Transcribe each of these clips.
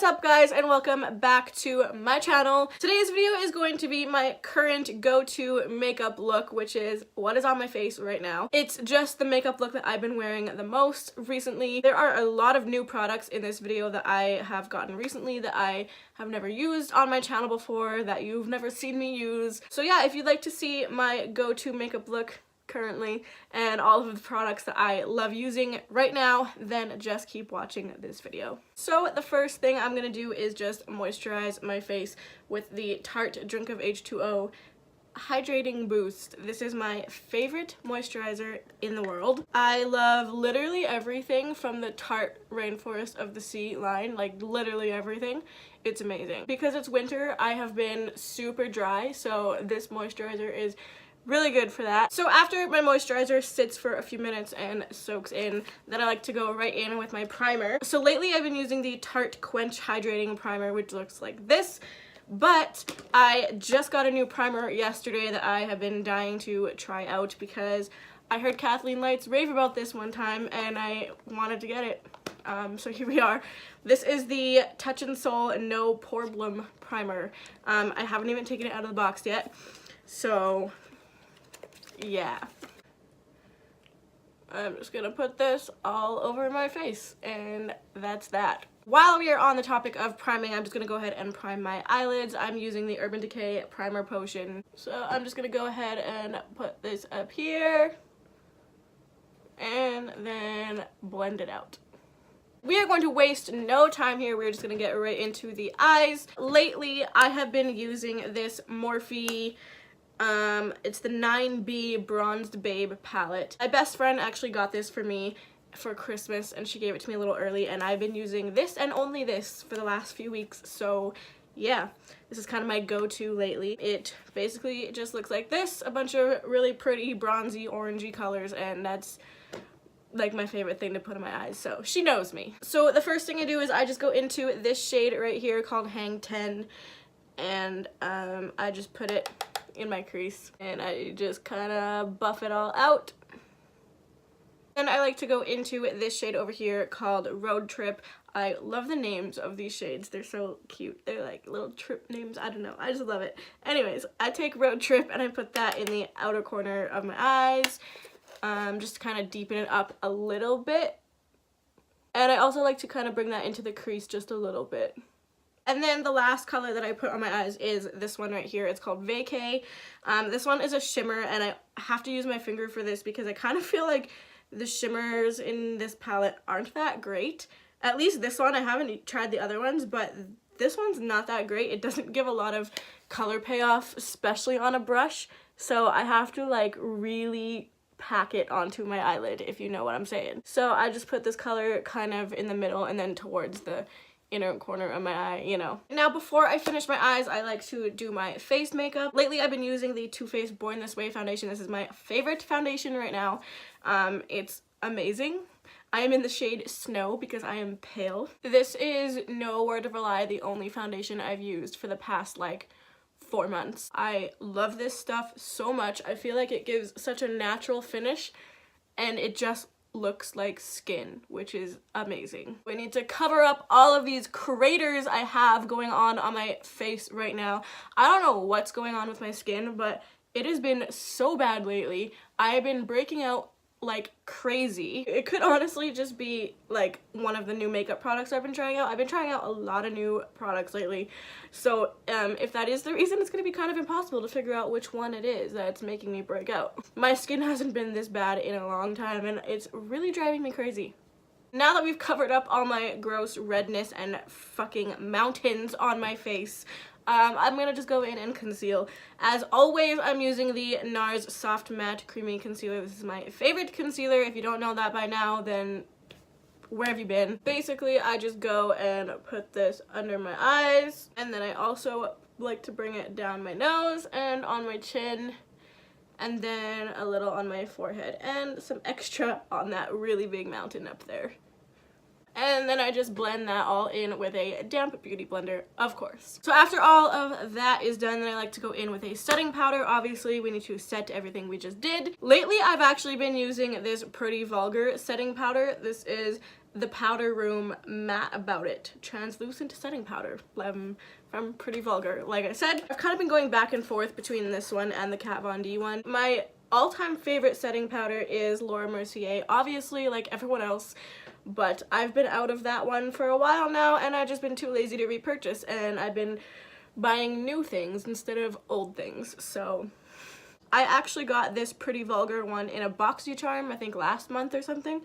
What's up guys, and welcome back to my channel. Today's video is going to be my current go-to makeup look, which is what is on my face right now. It's just the makeup look that I've been wearing the most recently. There are a lot of new products in this video that I have gotten recently that I have never used on my channel before, that you've never seen me use. So yeah, if you'd like to see my go-to makeup look currently and all of the products that I love using right now, then just keep watching this video. So the first thing I'm gonna do is just moisturize my face with the Tarte Drink of H2O Hydrating Boost. This is my favorite moisturizer in the world. I love literally everything from the Tarte Rainforest of the Sea line, like literally everything. It's amazing. Because it's winter, I have been super dry, so this moisturizer is really good for that. So after my moisturizer sits for a few minutes and soaks in, then I like to go right in with my primer. So lately I've been using the Tarte Quench Hydrating Primer, which looks like this. But I just got a new primer yesterday that I have been dying to try out because I heard Kathleen Lights rave about this one time and I wanted to get it. So here we are. This is the Touch in Sol No Problem Primer. I haven't even taken it out of the box yet. So yeah, I'm just gonna put this all over my face and that's that. While we are on the topic of priming, I'm just gonna go ahead and prime my eyelids. I'm using the Urban Decay Primer Potion. So I'm just gonna go ahead and put this up here and then blend it out. We are going to waste no time here. We're just gonna get right into the eyes. Lately, I have been using this Morphe it's the 9B Bronzed Babe palette. My best friend actually got this for me for Christmas and she gave it to me a little early, and I've been using this and only this for the last few weeks. So yeah, this is kind of my go-to lately. It basically just looks like this, a bunch of really pretty bronzy orangey colors, and that's like my favorite thing to put in my eyes, so she knows me. So the first thing I do is I just go into this shade right here called Hang 10, and I just put it in my crease and I just kind of buff it all out. Then I like to go into this shade over here called Road Trip. I love the names of these shades. They're so cute. They're like little trip names. I don't know. I just love it. Anyways, I take Road Trip and I put that in the outer corner of my eyes, just to kind of deepen it up a little bit. And I also like to kind of bring that into the crease just a little bit. And then the last color that I put on my eyes is this one right here. It's called Vacay. This one is a shimmer, and I have to use my finger for this because I kind of feel like the shimmers in this palette aren't that great. At least this one. I haven't tried the other ones, but this one's not that great. It doesn't give a lot of color payoff, especially on a brush. So I have to like really pack it onto my eyelid, if you know what I'm saying. So I just put this color kind of in the middle and then towards the inner corner of my eye, you know. Now before I finish my eyes, I like to do my face makeup. Lately I've been using the Too Faced Born This Way foundation. This is my favorite foundation right now. It's amazing. I am in the shade Snow because I am pale. This is, no word of a lie, the only foundation I've used for the past like 4 months. I love this stuff so much. I feel like it gives such a natural finish and it just looks like skin, which is amazing. I need to cover up all of these craters I have going on my face right now. I don't know what's going on with my skin, but it has been so bad lately. I have been breaking out like crazy. It could honestly just be like one of the new makeup products I've been trying out. I've been trying out a lot of new products lately, so if that is the reason, it's gonna be kind of impossible to figure out which one it is that's making me break out. My skin hasn't been this bad in a long time and it's really driving me crazy. Now that we've covered up all my gross redness and fucking mountains on my face, I'm gonna just go in and conceal. As always, I'm using the NARS Soft Matte Creamy Concealer. This is my favorite concealer. If you don't know that by now, then where have you been? Basically, I just go and put this under my eyes, and then I also like to bring it down my nose and on my chin, and then a little on my forehead, and some extra on that really big mountain up there. And then I just blend that all in with a damp beauty blender, of course. So after all of that is done, then I like to go in with a setting powder. Obviously, we need to set everything we just did. Lately, I've actually been using this Pretty Vulgar setting powder. This is the Powder Room Matte About It translucent setting powder from Pretty Vulgar. Like I said, I've kind of been going back and forth between this one and the Kat Von D one. My all-time favorite setting powder is Laura Mercier, obviously, like everyone else, but I've been out of that one for a while now, and I've just been too lazy to repurchase, and I've been buying new things instead of old things. So I actually got this Pretty Vulgar one in a BoxyCharm, I think last month or something,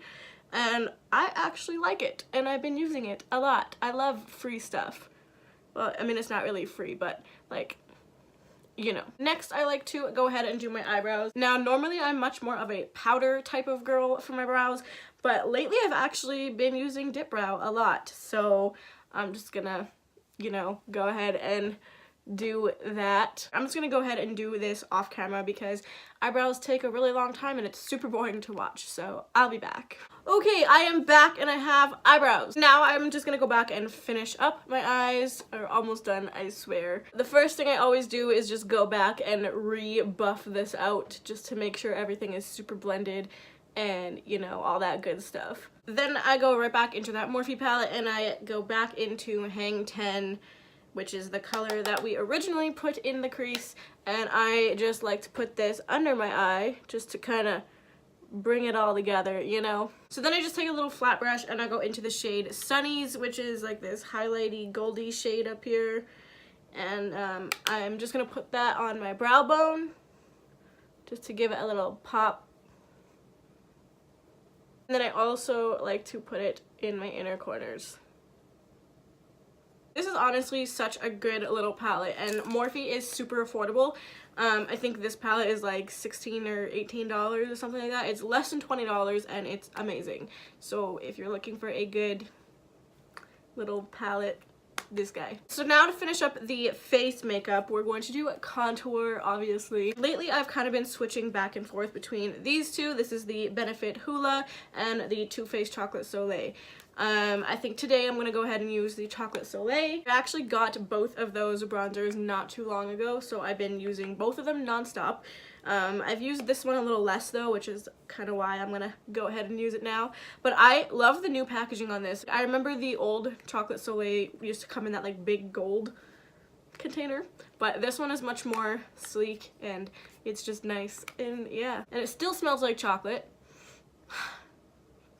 and I actually like it, and I've been using it a lot. I love free stuff. Well, I mean, it's not really free, but like, you know. Next, I like to go ahead and do my eyebrows. Now, normally I'm much more of a powder type of girl for my brows, but lately I've actually been using Dip Brow a lot. So I'm just gonna, you know, go ahead and do that. I'm just gonna go ahead and do this off camera because eyebrows take a really long time and it's super boring to watch, so I'll be back. Okay, I am back and I have eyebrows. Now I'm just gonna go back and finish up my eyes. Are almost done, I swear. The first thing I always do is just go back and re-buff this out just to make sure everything is super blended and, you know, all that good stuff. Then I go right back into that Morphe palette and I go back into Hang 10, which is the color that we originally put in the crease, and I just like to put this under my eye just to kind of bring it all together, you know. So then I just take a little flat brush and I go into the shade Sunnies, which is like this highlighty goldy shade up here, and I'm just gonna put that on my brow bone just to give it a little pop. And then I also like to put it in my inner corners. This is honestly such a good little palette, and Morphe is super affordable. I think this palette is like $16 or $18 or something like that. It's less than $20 and it's amazing. So if you're looking for a good little palette, this guy. So now to finish up the face makeup, we're going to do contour, obviously. Lately, I've kind of been switching back and forth between these two. This is the Benefit Hoola and the Too Faced Chocolate Soleil. I think today I'm going to go ahead and use the Chocolate Soleil. I actually got both of those bronzers not too long ago, so I've been using both of them nonstop. I've used this one a little less though, which is kind of why I'm gonna go ahead and use it now. But I love the new packaging on this. I remember the old Chocolate Soleil used to come in that like big gold container, but this one is much more sleek and it's just nice, and yeah, and it still smells like chocolate.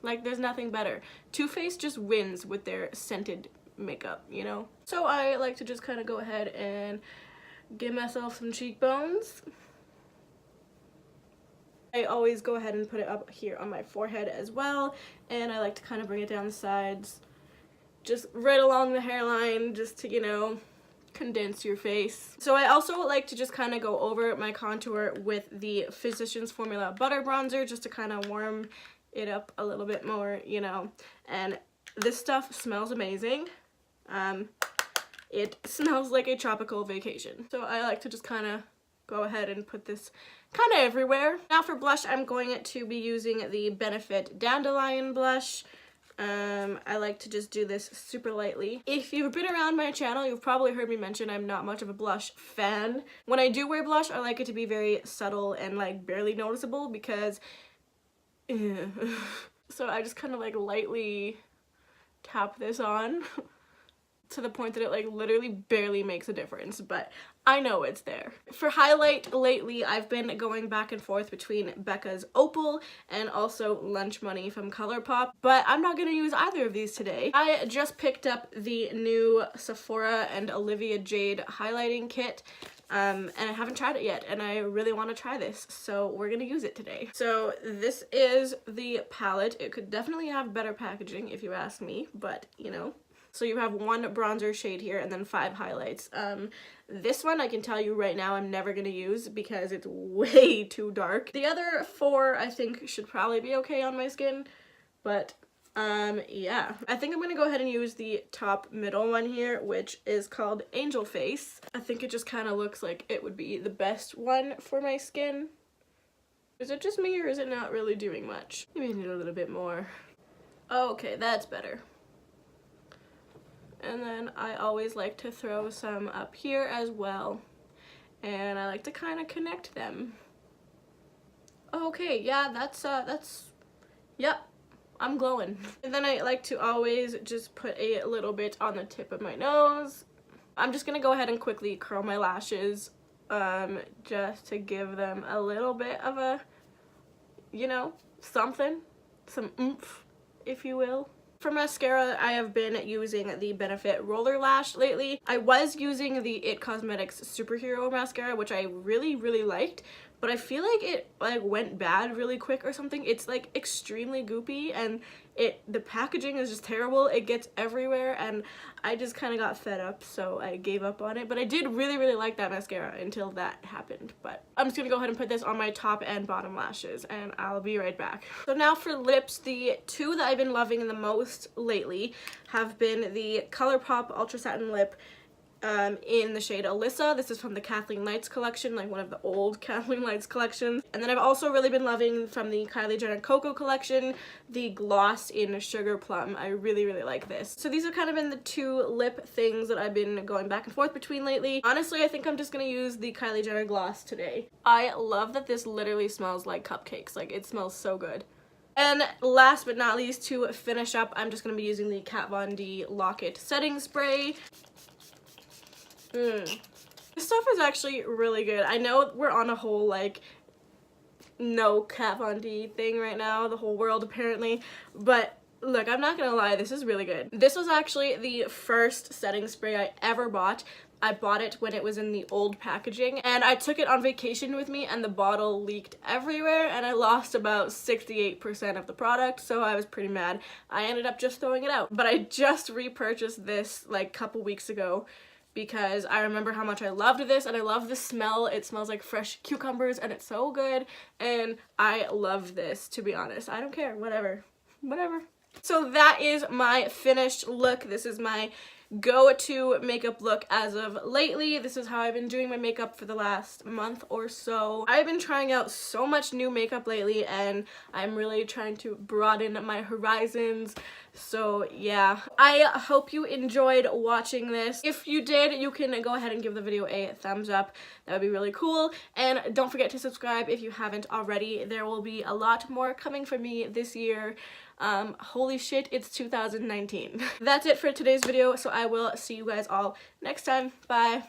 Like, there's nothing better. Too Faced just wins with their scented makeup, you know? So I like to just kind of go ahead and give myself some cheekbones. I always go ahead and put it up here on my forehead as well, and I like to kind of bring it down the sides, just right along the hairline, just to, you know, condense your face. So I also like to just kind of go over my contour with the Physicians Formula Butter Bronzer just to kind of warm it up a little bit more, you know. And this stuff smells amazing. It smells like a tropical vacation. So I like to just kind of go ahead and put this kind of everywhere. Now for blush, I'm going to be using the Benefit Dandelion blush. I like to just do this super lightly. If you've been around my channel, you've probably heard me mention I'm not much of a blush fan. When I do wear blush, I like it to be very subtle and like barely noticeable because so I just kind of like lightly tap this on to the point that it like literally barely makes a difference, but I know it's there. For highlight lately, I've been going back and forth between Becca's Opal and also Lunch Money from ColourPop, but I'm not going to use either of these today. I just picked up the new Sephora and Olivia Jade highlighting kit. And I haven't tried it yet, and I really want to try this, so we're gonna use it today. So this is the palette. It could definitely have better packaging if you ask me, but you know. So you have one bronzer shade here and then 5 highlights. This one I can tell you right now I'm never gonna use because it's way too dark. The other 4 I think should probably be okay on my skin, but yeah. I think I'm gonna go ahead and use the top middle one here, which is called Angel Face. I think it just kind of looks like it would be the best one for my skin. Is it just me or is it not really doing much? Maybe I need a little bit more. Okay, that's better. And then I always like to throw some up here as well. And I like to kind of connect them. Okay, yeah, yep, I'm glowing. And then I like to always just put a little bit on the tip of my nose. I'm just gonna go ahead and quickly curl my lashes, just to give them a little bit of a, you know, something, some oomph, if you will. For mascara, I have been using the Benefit Roller Lash lately. I was using the IT Cosmetics Superhero Mascara, which I really, really liked, but I feel like it like went bad really quick or something. It's like extremely goopy, and the packaging is just terrible. It gets everywhere, and I just kind of got fed up, so I gave up on it. But I did really, really like that mascara until that happened. But I'm just gonna go ahead and put this on my top and bottom lashes, and I'll be right back. So now for lips, the two that I've been loving the most lately have been the ColourPop Ultra Satin Lip in the shade Alyssa. This is from the Kathleen Lights collection, like one of the old Kathleen Lights collections. And then I've also really been loving from the Kylie Jenner Cocoa collection, the gloss in Sugar Plum. I really, really like this. So these have kind of been the two lip things that I've been going back and forth between lately. Honestly, I think I'm just gonna use the Kylie Jenner gloss today. I love that this literally smells like cupcakes. Like, it smells so good. And last but not least, to finish up, I'm just gonna be using the Kat Von D Lock-It Setting Spray. This stuff is actually really good. I know we're on a whole like no Kat Von D thing right now, the whole world apparently, but look, I'm not gonna lie, this is really good. This was actually the first setting spray I ever bought. I bought it when it was in the old packaging, and I took it on vacation with me, and the bottle leaked everywhere, and I lost about 68% of the product, so I was pretty mad. I ended up just throwing it out, but I just repurchased this like a couple weeks ago because I remember how much I loved this, and I love the smell. It smells like fresh cucumbers, and it's so good, and I love this, to be honest. I don't care, whatever. So that is my finished look. This is my go-to makeup look as of lately. This is how I've been doing my makeup for the last month or so. I've been trying out so much new makeup lately, and I'm really trying to broaden my horizons. So yeah, I hope you enjoyed watching this. If you did, you can go ahead and give the video a thumbs up. That would be really cool. And don't forget to subscribe if you haven't already. There will be a lot more coming from me this year. Holy shit, it's 2019. That's it for today's video, so I will see you guys all next time. Bye.